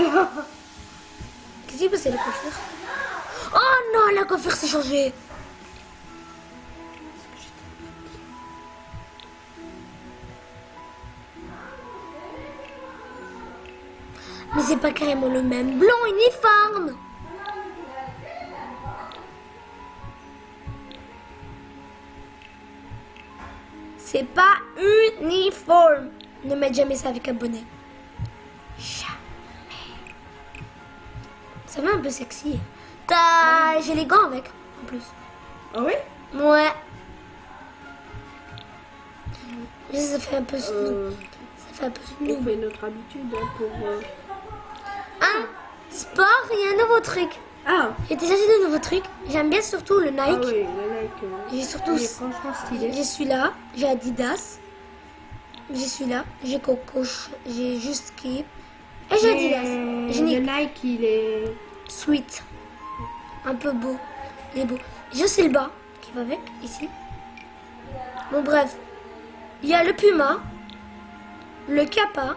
Qu'est-ce qui passe à la coiffure? Oh non, la coiffure s'est changée. Mais c'est pas carrément le même blanc uniforme. C'est pas uniforme. Ne mets jamais ça avec un bonnet. Jamais. Ça va un peu sexy. J'ai les gants avec, en plus. Ah oui? Ouais. Ça fait un peu Ça fait un peu On snoop. fait notre habitude hein, pour. Hein? Sport, il y a un nouveau truc. Ah! J'ai téléchargé de nouveaux trucs. J'aime bien surtout le Nike. Ah oui, le Nike. J'ai surtout... Il est franchement stylé. J'ai celui-là. J'ai Adidas. J'ai celui-là. J'ai Coco. J'ai juste Keep. Et j'ai Adidas. J'ai Le Nike. Nike, il est. Sweet. Un peu beau. Il est beau. J'ai aussi le bas qui va avec, ici. Bon, bref. Il y a le Puma. Le Kappa.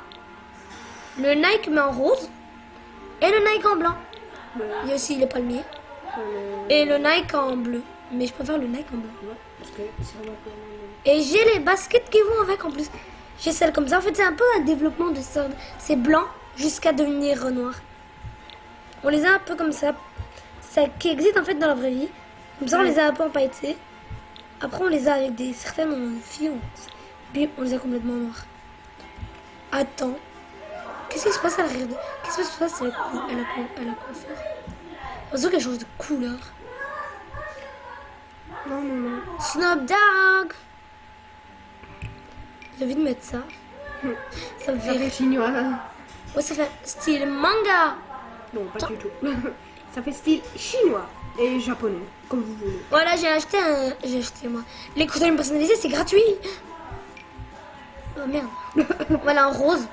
Le Nike mais en rose. Et le Nike en blanc. Il y a aussi le palmier. Et le Nike en bleu. Mais je préfère le Nike en blanc. Ouais, parce que ça va pas. Et j'ai les baskets qui vont avec en plus. J'ai celles comme ça. En fait, c'est un peu un développement de ça. C'est blanc jusqu'à devenir noir. On les a un peu comme ça. Ça qui existe en fait dans la vraie vie. Comme ça, on les a un peu empailletés. Après, on les a avec certaines filles. Puis, on les a complètement noirs. Attends. Qu'est-ce qui se passe à l'arrière de... Qu'est-ce qui se passe à la coiffure? On dirait qu'elle change de couleur. Non, non, non. Snoop Dogg. J'ai envie de mettre ça. Ça me Ça fait... fait chinois. Ouais, ça fait style manga. Non, pas du tout. Ça fait style chinois et japonais, comme vous voulez. Voilà, j'ai acheté moi. Les costumes personnalisés, c'est gratuit. Oh merde. Voilà, en rose.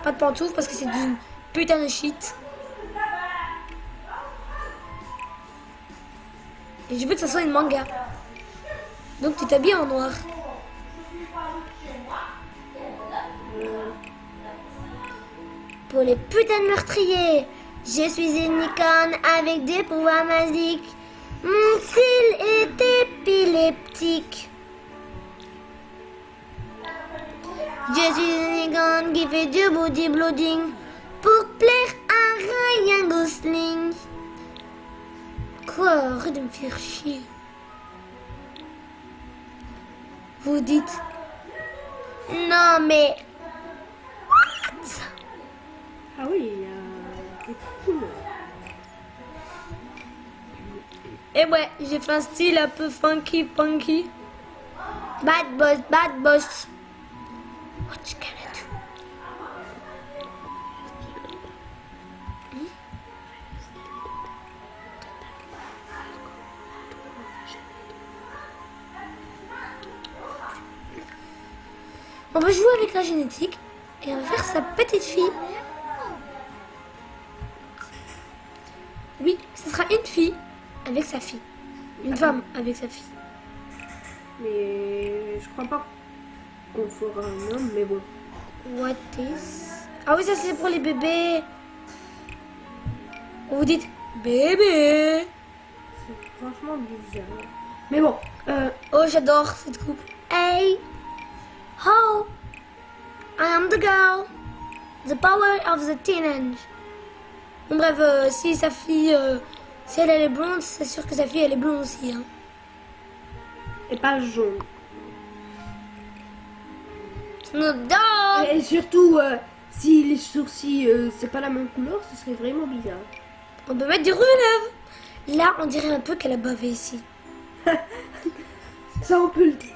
Pas de pantoufles parce que c'est du putain de shit. Et je veux que ça soit une manga. Donc tu t'habilles en noir. pour les putains de meurtriers. Je suis une icône avec des pouvoirs magiques. Mon style est épileptique. Je suis une icône qui fait du bodybuilding pour plaire à Ryan Gosling. Quoi, arrête de me faire chier. Vous dites non mais what? Ah oui, c'est cool. Et ouais, j'ai fait un style un peu funky punky. Bad boss, bad boss. What you gonna do? On va jouer avec la génétique et on va faire sa petite fille. Oui, ce sera une fille avec sa fille. Une femme avec sa fille. Mais je crois pas qu'on fera un homme, mais bon. What is... Ah oui, ça c'est pour les bébés. Vous dites bébé. C'est franchement bizarre. Mais bon, Oh, j'adore cette coupe. Hey, ho, I am the girl, the power of the teenage. Bon, bref, si sa fille, si elle est blonde, c'est sûr que sa fille elle est blonde aussi. Hein. et pas jaune. Snoop Dogg. Et surtout, si les sourcils, c'est pas la même couleur, ce serait vraiment bizarre. On peut mettre du rouge à lèvres. Là, on dirait un peu qu'elle a bavé ici. Ça, on peut le dire.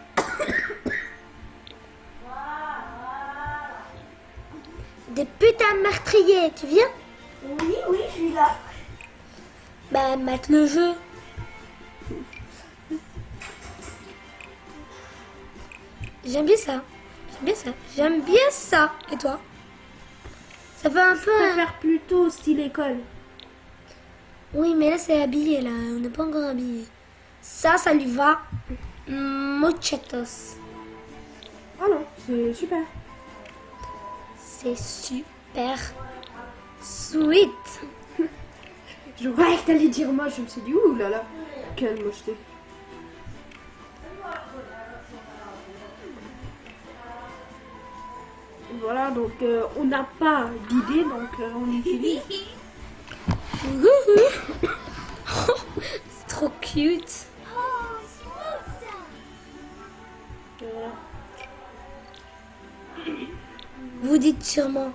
Des putains de meurtriers, tu viens? Oui, je suis là. Bah, mate le jeu. J'aime bien ça. J'aime bien ça. J'aime bien ça. Et toi? Ça fait un Je peu... préfère plutôt style école. Oui, mais là, c'est habillé, là. On n'est pas encore habillé. Ça lui va. Muchachos. Oh non, c'est super. C'est super sweet. Je croyais que t'allais dire moi, je me suis dit, ouh là là, quelle mocheté. Voilà, donc on n'a pas d'idée, donc on utilise. C'est trop cute. Voilà. Vous dites sûrement,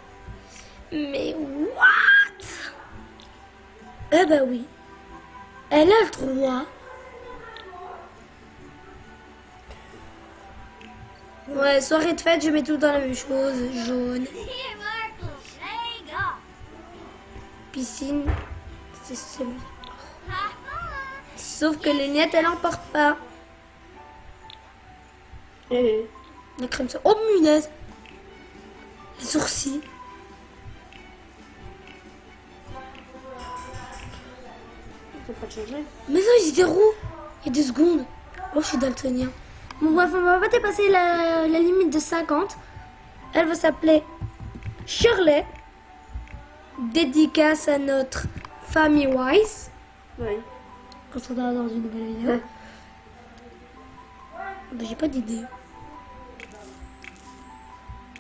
mais what? Eh ben oui, elle a le droit. Ouais, soirée de fête, je mets tout le temps la même chose, jaune. Piscine, c'est celui. Sauf que les lunettes, elle emporte pas. Et La crème sur... Oh, punaise. Les sourcils. ça pas changé. Mais non, ils étaient roux. Il y a 2 secondes. Oh, je suis daltonien. Bon, bref, on va pas dépasser la limite de 50. Elle va s'appeler Shirley. Dédicace à notre famille Wise. Oui. Qu'on se retrouvera dans une nouvelle vidéo. Ouais. Bah, j'ai pas d'idée.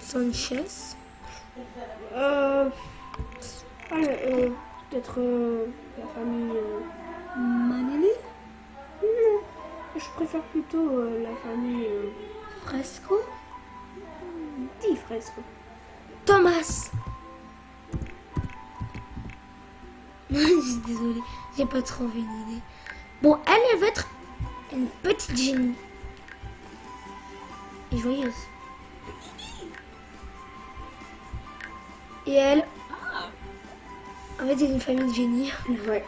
Sanchez. Allez, peut-être la famille. Manili. Non, je préfère plutôt la famille. Fresco. Di Fresco. Thomas. Je suis désolée, j'ai pas trouvé une idée. Bon, elle va être une petite génie. Et joyeuse. Et elle, en fait, c'est une famille de génies. Ouais.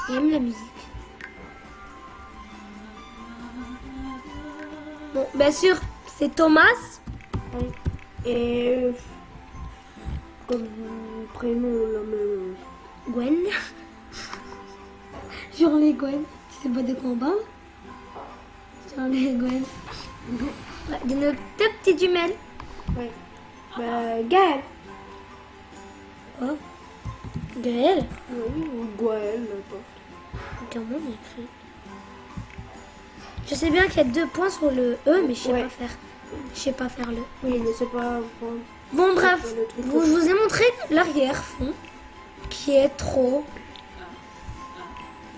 Et aime la musique. Bon, bien sûr, c'est Thomas. Oui. Et comme prénom, la même. Gwen. Genre les Gwen. Tu sais pas de quoi on parle? Genre les Gwen. Ouais, de nos deux petites jumelles. Ouais. Bah, Gaël. Oh. Gaël. Oui, ou Gaël, n'importe. Comment on écrit? Je sais bien qu'il y a 2 points sur le E, mais je sais Ouais. pas faire. Je sais pas faire le. Oui, mais c'est pas... Bon bref, le truc je vous ai montré l'arrière-fond qui est trop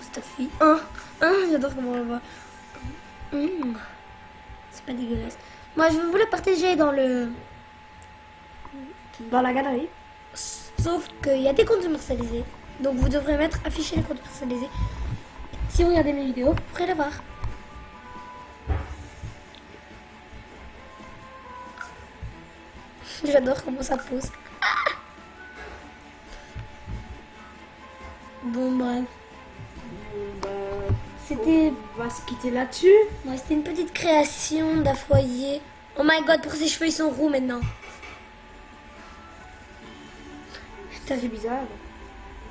stuffy. J'adore comment on le voit. C'est pas dégueulasse. Moi, je vais vous le partager dans le. Dans la galerie. Sauf qu'il y a des comptes personnalisés. Donc vous devrez mettre afficher les comptes personnalisés. Si vous regardez mes vidéos, vous pourrez les voir. J'adore comment ça pousse. Bon bref. Bah, C'était on va se quitter là-dessus. moi, c'était une petite création d'un foyer. Oh my god, pour ses cheveux ils sont roux maintenant. Putain, C'est bizarre.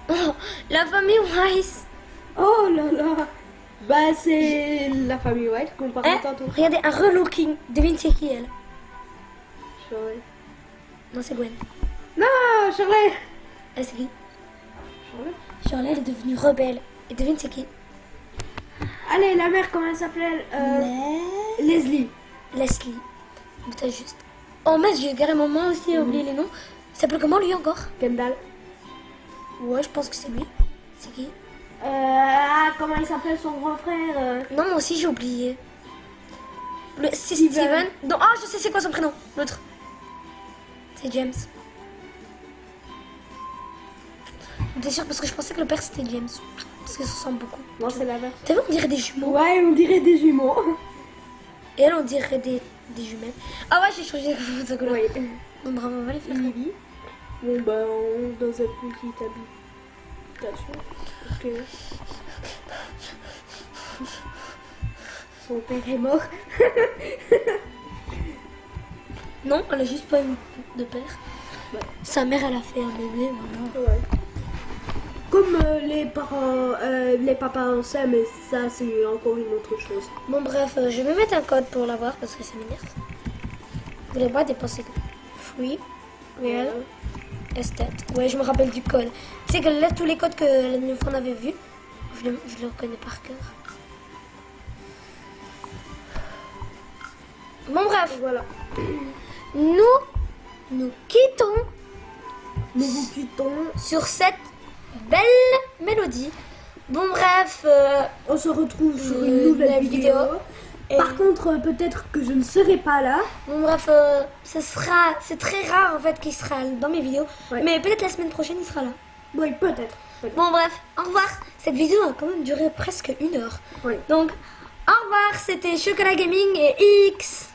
oh, la famille Weiss. Oh là là. Bah, c'est la famille White qu'on parlait tantôt. Regardez, un relooking. Devine c'est qui elle? Shirley. Non, c'est Gwen. Non, Shirley. Elle c'est qui? Shirley. Charlotte elle est devenue rebelle. Et devine c'est qui? Allez, la mère, comment elle s'appelait Leslie. Leslie. Putain, juste. Oh mince, j'ai carrément moi aussi oublié les noms. Il s'appelle comment lui encore? Kendall. Ouais, je pense que c'est lui. C'est qui? Comment il s'appelle son grand frère Non, moi aussi j'ai oublié. C'est Steven. Steven. Non, ah, je sais c'est quoi son prénom. L'autre. C'est James. T'es sûr parce que je pensais que le père c'était James. Parce qu'ils se ressemblent beaucoup. Non, c'est la mère. T'as vu, on dirait des jumeaux. Ouais, on dirait des jumeaux. Et elle, on dirait des jumelles. Ah ouais, j'ai changé de couleur. Oui. Bon, bravo, on va les faire. Lily. Bon, bah, on est dans un petit habitation. Parce que... son père est mort. Non, elle a juste pas eu de père. Ouais. Sa mère, elle a fait un bébé. Voilà. Ouais. Comme les parents, les papas en ça, mais ça, c'est encore une autre chose. Bon, bref, je vais mettre un code pour l'avoir parce que ça m'énerve. Vous voulez pas dépenser Free, Real, Estate. Ouais, je me rappelle du code. Tu sais que là, tous les codes que la dernière fois on avait vus, je les reconnais par cœur. Bon, bref, Et voilà. nous quittons Nous vous quittons. sur cette belle mélodie. Bon, bref, On se retrouve sur une nouvelle vidéo. Et- Par contre, peut-être que je ne serai pas là. Bon, bref, c'est très rare en fait qu'il sera dans mes vidéos. Ouais. Mais peut-être la semaine prochaine, il sera là. Oui, peut-être. Bon, bref, au revoir. Cette vidéo a quand même duré presque 1 heure. Oui. Donc, au revoir, c'était Chocolat Gaming et X.